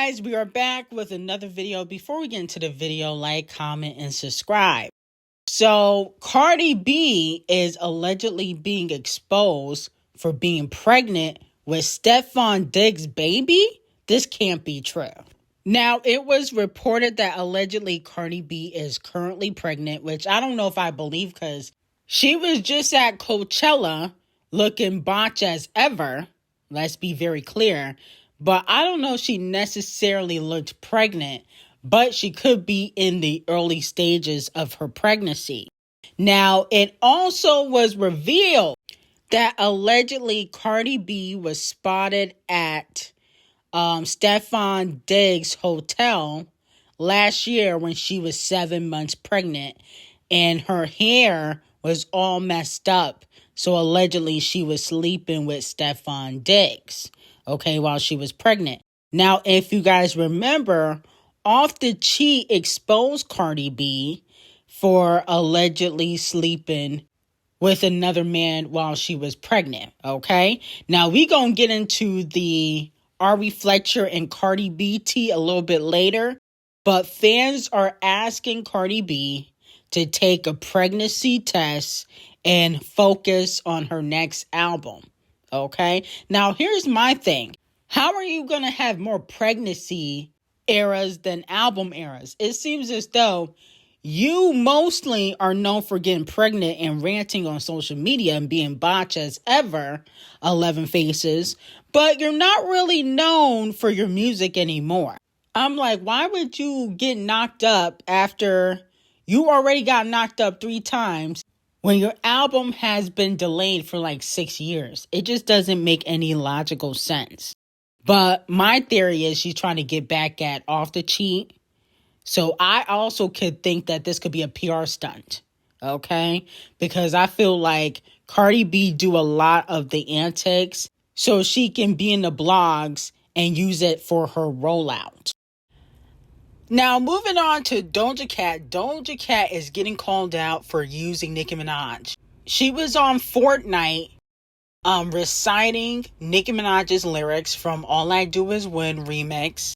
guys, we are back with another video. Before we get into the video, like, comment, and subscribe. So, Cardi B is allegedly being exposed for being pregnant with STEF0N's baby. This can't be true. Now, it was reported that allegedly Cardi B is currently pregnant, which I don't know if I believe because she was just at Coachella looking botch as ever. Let's be very clear. But I don't know if she necessarily looked pregnant, but she could be in the early stages of her pregnancy. Now, it also was revealed that allegedly Cardi B was spotted at STEF0N's hotel last year when she was 7 months pregnant, and her hair was all messed up. So allegedly she was sleeping with STEF0N's, okay, while she was pregnant. Now, if you guys remember, Off the Cheat exposed Cardi B for allegedly sleeping with another man while she was pregnant, okay? Now, we gonna get into the ARI, Fletcher, and Cardi B tea a little bit later, but fans are asking Cardi B to take a pregnancy test and focus on her next album, okay? Now, here's my thing. How are you going to have more pregnancy eras than album eras? It seems as though you mostly are known for getting pregnant and ranting on social media and being botched as ever, 11 Faces, but you're not really known for your music anymore. I'm like, why would you get knocked up after you already got knocked up 3 times when your album has been delayed for like 6 years? It just doesn't make any logical sense. But my theory is she's trying to get back at Off the Cheat. So I also could think that this could be a PR stunt, okay? Because I feel like Cardi B do a lot of the antics so she can be in the blogs and use it for her rollout. Now, moving on to Doja Cat. Doja Cat is getting called out for using Nicki Minaj. She was on Fortnite reciting Nicki Minaj's lyrics from All I Do Is Win remix.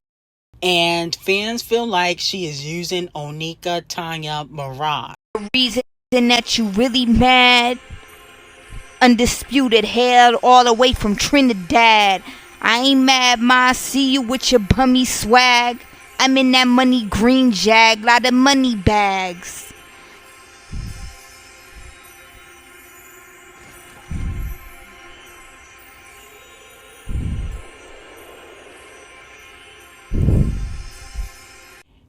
And fans feel like she is using Onika Tanya Mirage. The reason that you really mad, undisputed hail all the way from Trinidad. I ain't mad, ma, I see you with your bummy swag. I'm in that money green jag, lot of money bags.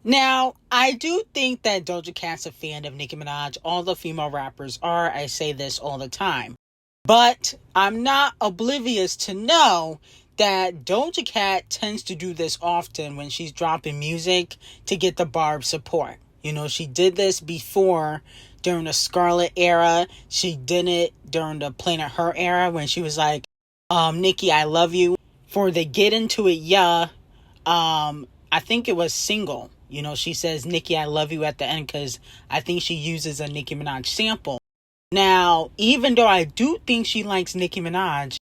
Now, I do think that Doja Cat's a fan of Nicki Minaj. All the female rappers are. I say this all the time. But I'm not oblivious to know that Doja Cat tends to do this often when she's dropping music to get the Barb support. You know, she did this before during the Scarlet era. She did it during the Planet Her era when she was like, Nicki, I love you. For the Get Into It, yeah, I think it was Single. You know, she says, Nicki, I love you at the end because I think she uses a Nicki Minaj sample. Now, even though I do think she likes Nicki Minaj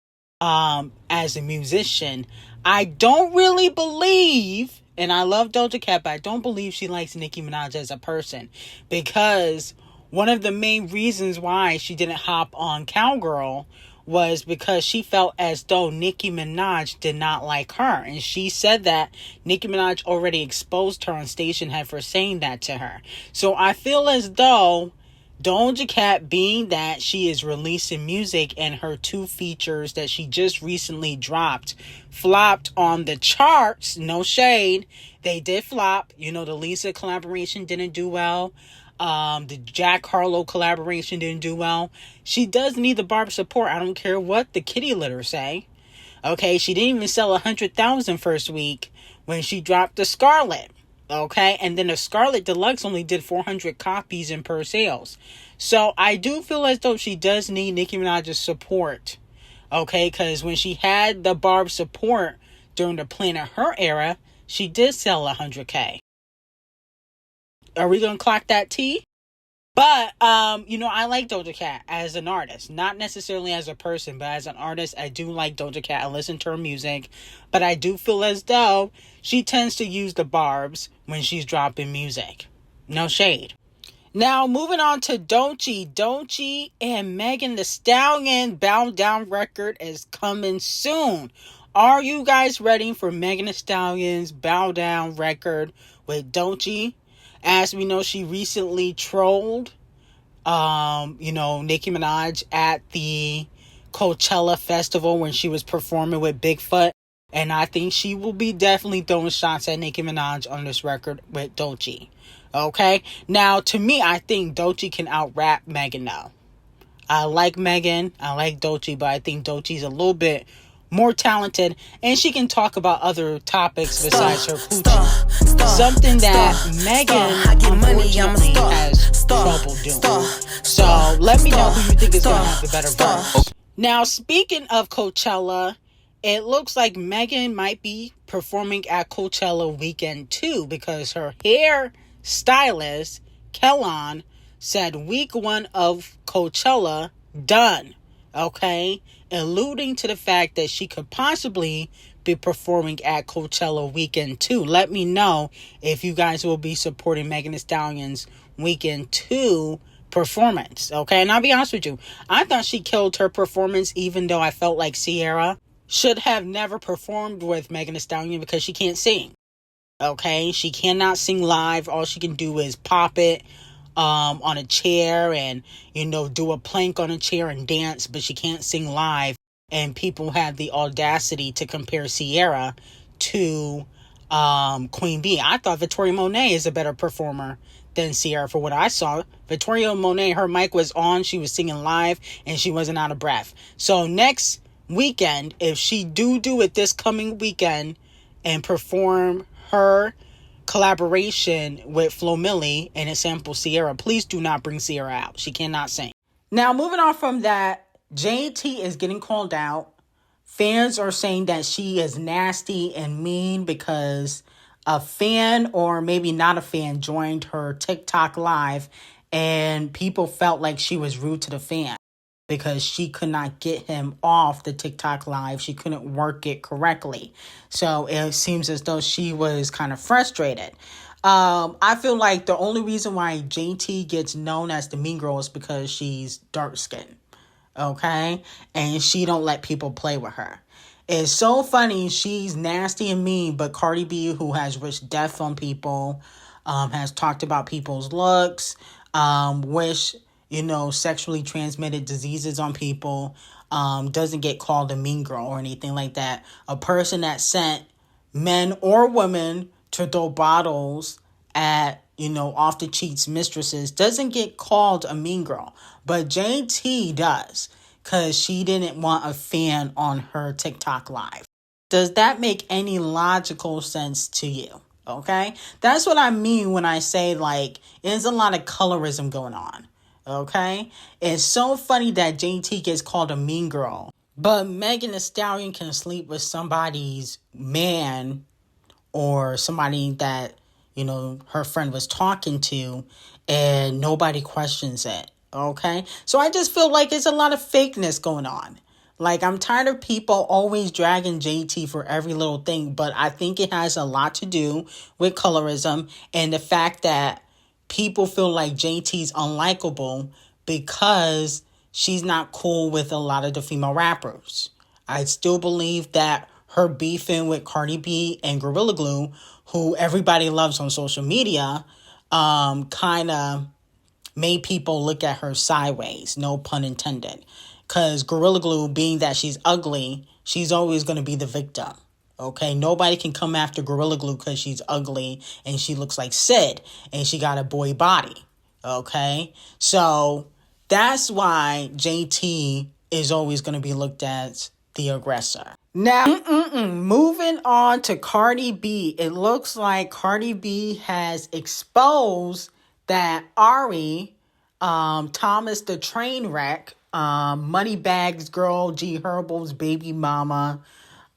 as a musician, I don't really believe, and I love Doja Cat, but I don't believe she likes Nicki Minaj as a person. Because one of the main reasons why she didn't hop on Cowgirl was because she felt as though Nicki Minaj did not like her. And she said that Nicki Minaj already exposed her on Station Head for saying that to her. So I feel as though Doja Cat, being that she is releasing music and her 2 features that she just recently dropped, flopped on the charts. No shade. They did flop. You know, the Lisa collaboration didn't do well. The Jack Harlow collaboration didn't do well. She does need the Barb support. I don't care what the kitty litter say. Okay, she didn't even sell 100,000 first week when she dropped the Scarlet. Okay, and then the Scarlet Deluxe only did 400 copies in per sales. So I do feel as though she does need Nicki Minaj's support. Okay, because when she had the Barb support during the Planet Her era, she did sell 100K. Are we going to clock that T? But, I like Doja Cat as an artist. Not necessarily as a person, but as an artist, I do like Doja Cat. I listen to her music. But I do feel as though she tends to use the barbs when she's dropping music. No shade. Now, moving on to D0JA. D0JA and Megan Thee Stallion Bow Down record is coming soon. Are you guys ready for Megan Thee Stallion's Bow Down record with D0JA? As we know, she recently trolled, Nicki Minaj at the Coachella festival when she was performing with Bigfoot. And I think she will be definitely throwing shots at Nicki Minaj on this record with D0JA. Okay? Now, to me, I think D0JA can out-rap Megan now. I like Megan. I like D0JA, but I think D0JA's a little bit more talented, and she can talk about other topics besides her coochie. Something that Megan, unfortunately, has trouble doing. So, let me know who you think is going to have the better verse. Now, speaking of Coachella, it looks like Megan might be performing at Coachella weekend 2 because her hair stylist, Kellon, said week 1 of Coachella done. Okay? Alluding to the fact that she could possibly be performing at Coachella weekend 2. Let me know if you guys will be supporting Megan Thee Stallion's weekend 2 performance. Okay? And I'll be honest with you. I thought she killed her performance, even though I felt like Ciara should have never performed with Megan Thee Stallion because she can't sing. Okay? She cannot sing live. All she can do is pop it on a chair and, do a plank on a chair and dance, but she can't sing live. And people have the audacity to compare Ciara to Queen Bee. I thought Victoria Monet is a better performer than Ciara for what I saw. Victoria Monet, her mic was on, she was singing live, and she wasn't out of breath. So next weekend, if she do it this coming weekend and perform her collaboration with Flo Milli and it samples Ciara, please do not bring Ciara out. She cannot sing. Now, moving on from that, JT is getting called out. Fans are saying that she is nasty and mean because a fan, or maybe not a fan, joined her TikTok live and people felt like she was rude to the fan because she could not get him off the TikTok live. She couldn't work it correctly. So it seems as though she was kind of frustrated. I feel like the only reason why JT gets known as the mean girl is because she's dark skinned. Okay? And she don't let people play with her. It's so funny. She's nasty and mean, but Cardi B, who has wished death on people, has talked about people's looks, sexually transmitted diseases on people, doesn't get called a mean girl or anything like that. A person that sent men or women to throw bottles at, off the cheeks mistresses doesn't get called a mean girl. But JT does, because she didn't want a fan on her TikTok live. Does that make any logical sense to you? Okay? That's what I mean when I say, there's a lot of colorism going on. Okay? It's so funny that JT gets called a mean girl, but Megan Thee Stallion can sleep with somebody's man or somebody that, her friend was talking to, and nobody questions it. Okay? So I just feel like there's a lot of fakeness going on. I'm tired of people always dragging JT for every little thing, but I think it has a lot to do with colorism and the fact that people feel like JT's unlikable because she's not cool with a lot of the female rappers. I still believe that her beefing with Cardi B and Gorilla Glue, who everybody loves on social media, kind of made people look at her sideways, no pun intended. Because Gorilla Glue, being that she's ugly, she's always going to be the victim. Okay, nobody can come after Gorilla Glue because she's ugly and she looks like Sid and she got a boy body. Okay, so that's why JT is always going to be looked at the aggressor. Now, moving on to Cardi B. It looks like Cardi B has exposed that ARI, Thomas the Train Wreck, Moneybags Girl, G Herbo's baby mama,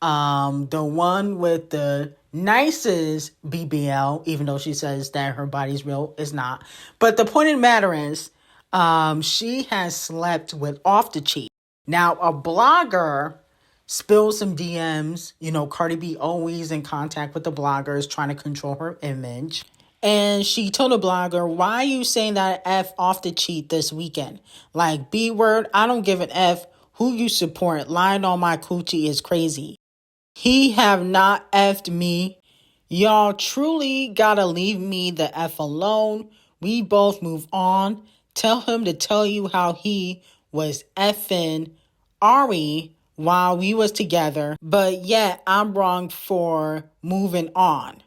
The one with the nicest BBL, even though she says that her body's real, is not. But the point of the matter is, she has slept with Off the Cheat. Now, a blogger spilled some DMs. You know, Cardi B always in contact with the bloggers, trying to control her image. And she told a blogger, why are you saying that F Off the Cheat this weekend? Like, B word, I don't give an F who you support. Lying on my coochie is crazy. He have not effed me. Y'all truly gotta leave me the F alone. We both move on. Tell him to tell you how he was effing ARI while we was together. But yet I'm wrong for moving on.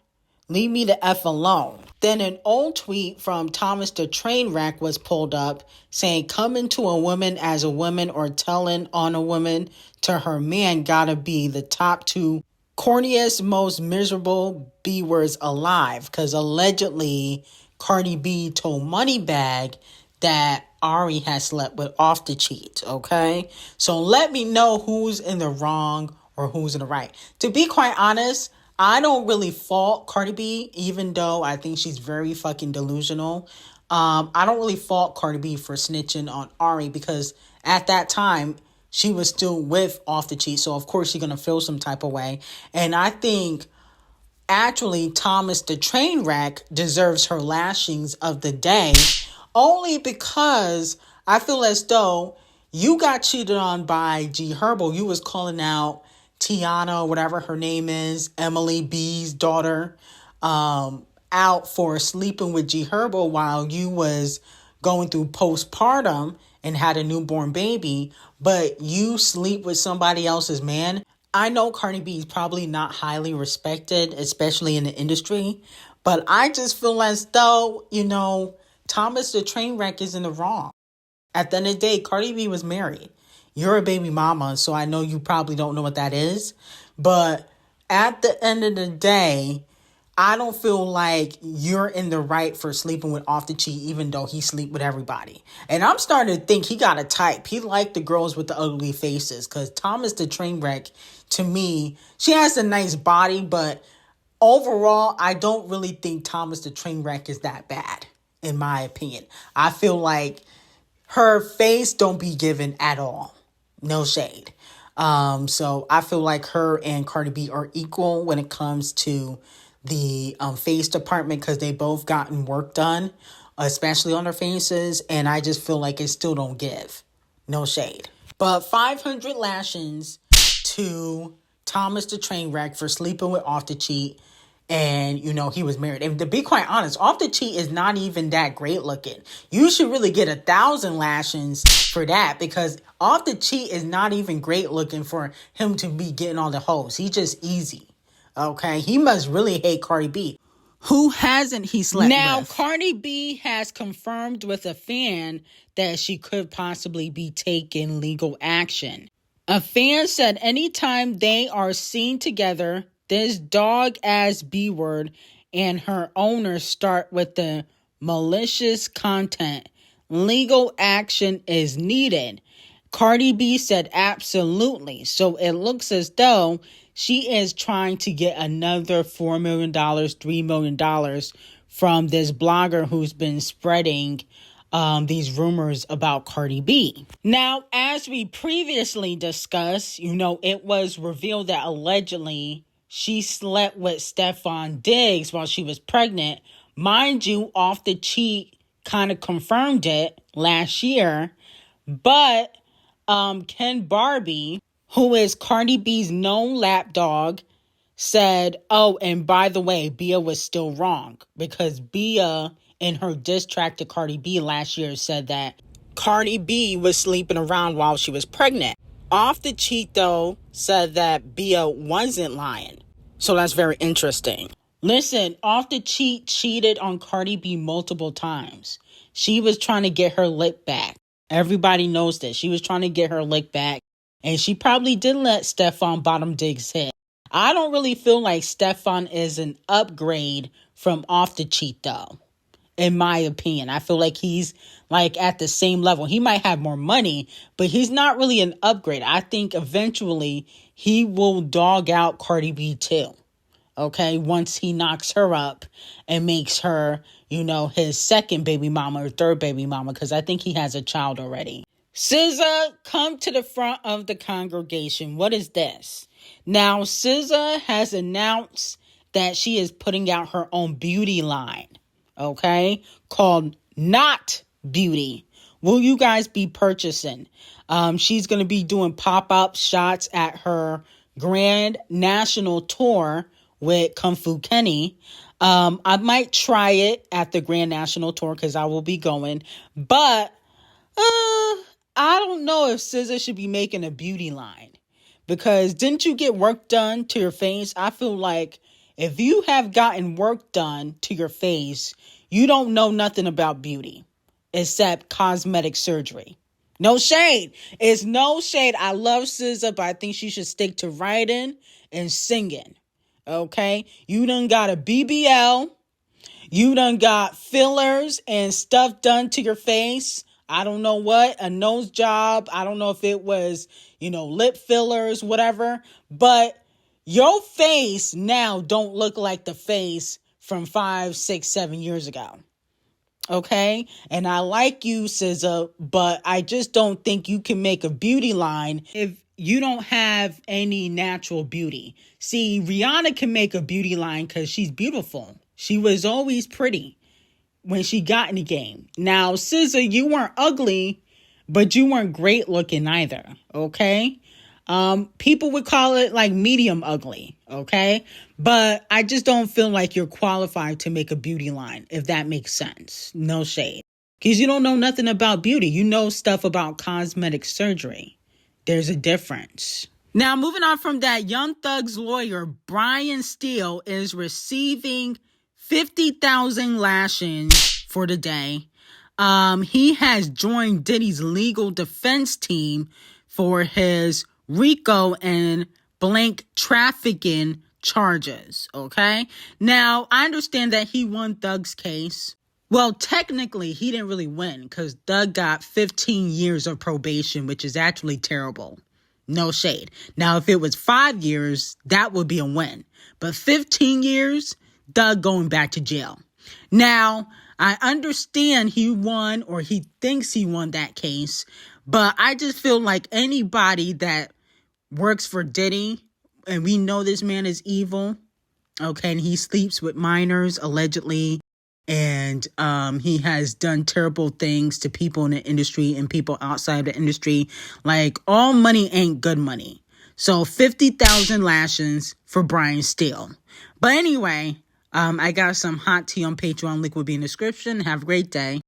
Leave me the F alone. Then an old tweet from Thomas the Trainwreck was pulled up saying coming to a woman as a woman or telling on a woman to her man gotta be the top two corniest, most miserable B words alive. Because allegedly Cardi B told Moneybagg that Ari has slept with Off the Cheat, okay? So let me know who's in the wrong or who's in the right. To be quite honest, I don't really fault Cardi B, even though I think she's very fucking delusional. I don't really fault Cardi B for snitching on Ari because at that time, she was still with Off the Cheat. So, of course, she's going to feel some type of way. And I think actually Thomas the Trainwreck deserves her lashings of the day only because I feel as though you got cheated on by G Herbo. You was calling out Tiana, whatever her name is, Emily B's daughter, out for sleeping with G Herbo while you was going through postpartum and had a newborn baby, but you sleep with somebody else's man. I know Cardi B is probably not highly respected, especially in the industry, but I just feel as though, you know, Thomas the Trainwreck is in the wrong. At the end of the day, Cardi B was married. You're a baby mama, so I know you probably don't know what that is. But at the end of the day, I don't feel like you're in the right for sleeping with Off the Cheat, even though he sleep with everybody. And I'm starting to think he got a type. He liked the girls with the ugly faces. Because Thomas the Trainwreck, to me, she has a nice body. But overall, I don't really think Thomas the Trainwreck is that bad, in my opinion. I feel like her face don't be given at all. No shade. So I feel like her and Cardi B are equal when it comes to the face department because they both gotten work done, especially on their faces. And I just feel like it still don't give. No shade. But 500 lashings to Thomas the Trainwreck for sleeping with Off the Cheat. And, you know, he was married. And to be quite honest, Off the Cheat is not even that great looking. You should really get 1,000 lashings for that because Off the Cheat is not even great looking for him to be getting all the hoes. He's just easy. Okay? He must really hate Cardi B. Who hasn't he slept with? Now, Cardi B has confirmed with a fan that she could possibly be taking legal action. A fan said anytime they are seen together, this dog-ass B-word and her owner start with the malicious content. Legal action is needed. Cardi B said absolutely. So it looks as though she is trying to get another $4 million, $3 million from this blogger who's been spreading these rumors about Cardi B. Now, as we previously discussed, you know, it was revealed that allegedly she slept with Stefan Diggs while she was pregnant. Mind you, Off the Cheat kind of confirmed it last year. But Ken Barbie, who is Cardi B's known lapdog, said, oh, and by the way, Bia was still wrong. Because Bia, in her diss track to Cardi B last year, said that Cardi B was sleeping around while she was pregnant. Off the Cheat, though, said that Bia wasn't lying. So that's very interesting. Listen, Off the Cheat cheated on Cardi B multiple times. She was trying to get her lick back. Everybody knows this. She was trying to get her lick back. And she probably did let Stefan Bottom Diggs hit. I don't really feel like Stefan is an upgrade from Off the Cheat, though. in my opinion. I feel like he's like at the same level. He might have more money, but he's not really an upgrade. I think eventually he will dog out Cardi B too. Okay, once he knocks her up and makes her, his second baby mama or third baby mama, because I think he has a child already. SZA, come to the front of the congregation. What is this? Now, SZA has announced that she is putting out her own beauty line, okay, called Not Beauty. Will you guys be purchasing? She's going to be doing pop-up shots at her Grand National Tour with Kung Fu Kenny. I might try it at the Grand National Tour because I will be going. But I don't know if SZA should be making a beauty line. Because didn't you get work done to your face? I feel like if you have gotten work done to your face, you don't know nothing about beauty except cosmetic surgery. No shade. It's no shade. I love SZA, but I think she should stick to writing and singing. Okay? You done got a BBL. You done got fillers and stuff done to your face. I don't know what, a nose job. I don't know if it was, lip fillers, whatever. But your face now don't look like the face from 5, 6, 7 years ago. Okay? And I like you, SZA, but I just don't think you can make a beauty line if you don't have any natural beauty. See, Rihanna can make a beauty line because she's beautiful. She was always pretty when she got in the game. Now, SZA, you weren't ugly, but you weren't great looking either, okay? People would call it like medium ugly, okay? But I just don't feel like you're qualified to make a beauty line, if that makes sense. No shade. Because you don't know nothing about beauty. You know stuff about cosmetic surgery. There's a difference. Now, moving on from that, Young Thug's lawyer, Brian Steele, is receiving 50,000 lashings for the day. He has joined Diddy's legal defense team for his RICO and blank trafficking charges, okay? Now, I understand that he won Thug's case. Well, technically, he didn't really win because Thug got 15 years of probation, which is actually terrible. No shade. Now, if it was 5 years, that would be a win. But 15 years, Thug going back to jail. Now, I understand he won or he thinks he won that case, but I just feel like anybody that works for Diddy, and we know this man is evil, okay, and he sleeps with minors allegedly, and he has done terrible things to people in the industry and people outside the industry. Like, all money ain't good money. So 50,000 lashings for Brian Steele. But anyway, I got some hot tea on Patreon. Link will be in the description. Have a great day.